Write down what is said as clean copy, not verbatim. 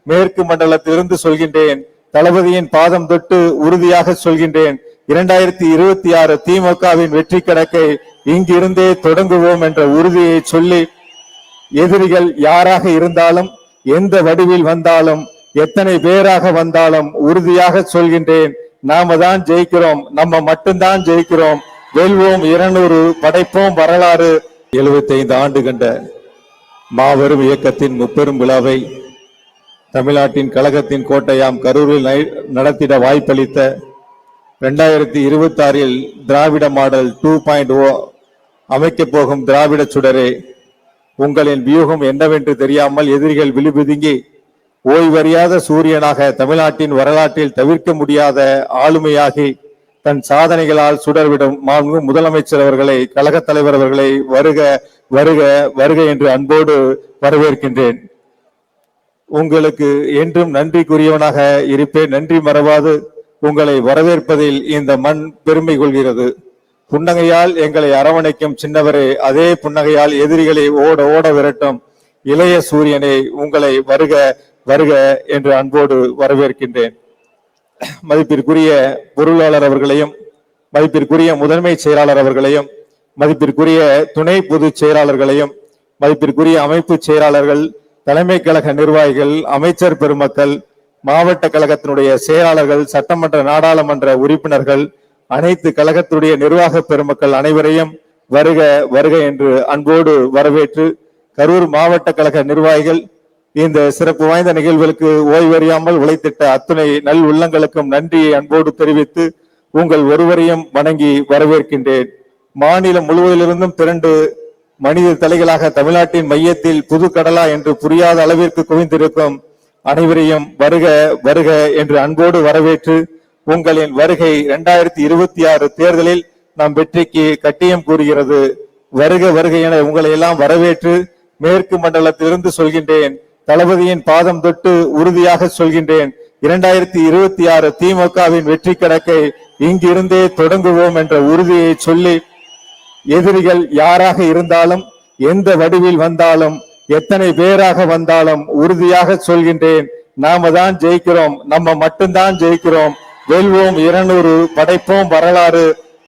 மேற்கு மண்டலத்திலிருந்து சொல்கின்றேன். தளபதியின் பாதம் தொட்டு உறுதியாக சொல்கின்றேன். 2026 திமுகவின் வெற்றி கணக்கை இங்கிருந்தே தொடங்குவோம் என்ற உறுதியை சொல்லி, எதிரிகள் யாராக இருந்தாலும், எந்த வடிவில் வந்தாலும், எத்தனை பேராக வந்தாலும் உறுதியாக சொல்கின்றேன், நாம தான் ஜெயிக்கிறோம், நம்ம மட்டும்தான் ஜெயிக்கிறோம், வெல்வோம் 200, படைப்போம் வரலாறு. 75 ஆண்டு கண்ட மாபெரும் இயக்கத்தின் முப்பெரும் விழாவை தமிழ்நாட்டின் கழகத்தின் கோட்டையாம் கரூரில் நடத்திட வாய்ப்பளித்த 2026 திராவிட மாடல் 2.0 அமைக்கப் போகும் திராவிட சுடரே, உங்களின் வியூகம் என்னவென்று தெரியாமல் எதிரிகள் விழிபிதுங்கி ஓய்வறியாத சூரியனாக தமிழ்நாட்டின் வரலாற்றில் தவிர்க்க முடியாத ஆளுமையாகி தன் சாதனைகளால் சுடர்விடும் மாண்பு முதலமைச்சர் அவர்களை, கழக தலைவர் அவர்களை வருக வருக வருக என்று அன்போடு வரவேற்கின்றேன். உங்களுக்கு என்றும் நன்றிக்குரியவனாக இருப்பேன். நன்றி மறவாது உங்களை வரவேற்பதில் இந்த மண் பெருமை கொள்கிறது. புன்னகையால் எங்களை அரவணைக்கும் சின்னவரே, அதே புன்னகையால் எதிரிகளை ஓட ஓட விரட்டும் இளைய சூரியனை, உங்களை வருக வருக என்று அன்போடு வரவேற்கின்றேன். மதிப்பிற்குரிய பொருளாளர் அவர்களையும், மதிப்பிற்குரிய முதன்மை செயலாளர் அவர்களையும், மதிப்பிற்குரிய துணை பொதுச் செயலாளர்களையும், மதிப்பிற்குரிய அமைப்பு செயலாளர்கள், தலைமை கழக நிர்வாகிகள், அமைச்சர் பெருமக்கள், மாவட்ட கழகத்தினுடைய செயலாளர்கள், சட்டமன்ற நாடாளுமன்ற உறுப்பினர்கள், அனைத்து கழகத்துடைய நிர்வாக பெருமக்கள் அனைவரையும் வருக வருக என்று அன்போடு வரவேற்று, கரூர் மாவட்ட கழக நிர்வாகிகள், இந்த சிறப்பு வாய்ந்த நிகழ்வுகளுக்கு ஓய்வறியாமல் உழைத்திட்ட அத்துணை நல் உள்ளங்களுக்கும் நன்றியை அன்போடு தெரிவித்து உங்கள் ஒருவரையும் வணங்கி வரவேற்கின்றேன். மாநிலம் முழுவதிலிருந்தும் திரண்டு மனித தலைகளாக தமிழ்நாட்டின் மையத்தில் புது கடலா என்று புரியாத அளவிற்கு குவிந்திருக்கும் அனைவரையும் வருக வருக என்று அன்போடு வரவேற்று, உங்களின் வருகை 2026 தேர்தலில் நம் வெற்றிக்கு கட்டியம் கூறுகிறது. வருக வருக என உங்களை எல்லாம் வரவேற்று, மேற்கு மண்டலத்திலிருந்து சொல்கின்றேன், தளபதியின் பாதம் தொட்டு உறுதியாக சொல்கின்றேன், 2026 திமுகவின் வெற்றி கணக்கை இங்கிருந்தே தொடங்குவோம் என்ற உறுதியை சொல்லி, எதிரிகள் யாராக இருந்தாலும், எந்த வடிவில் வந்தாலும், எத்தனை பேராக வந்தாலும் உறுதியாக சொல்கின்றேன், நாம தான் ஜெயிக்கிறோம், நம்ம மட்டும்தான் ஜெயிக்கிறோம், வெல்வோம் 200, படைப்போம் வரலாறு.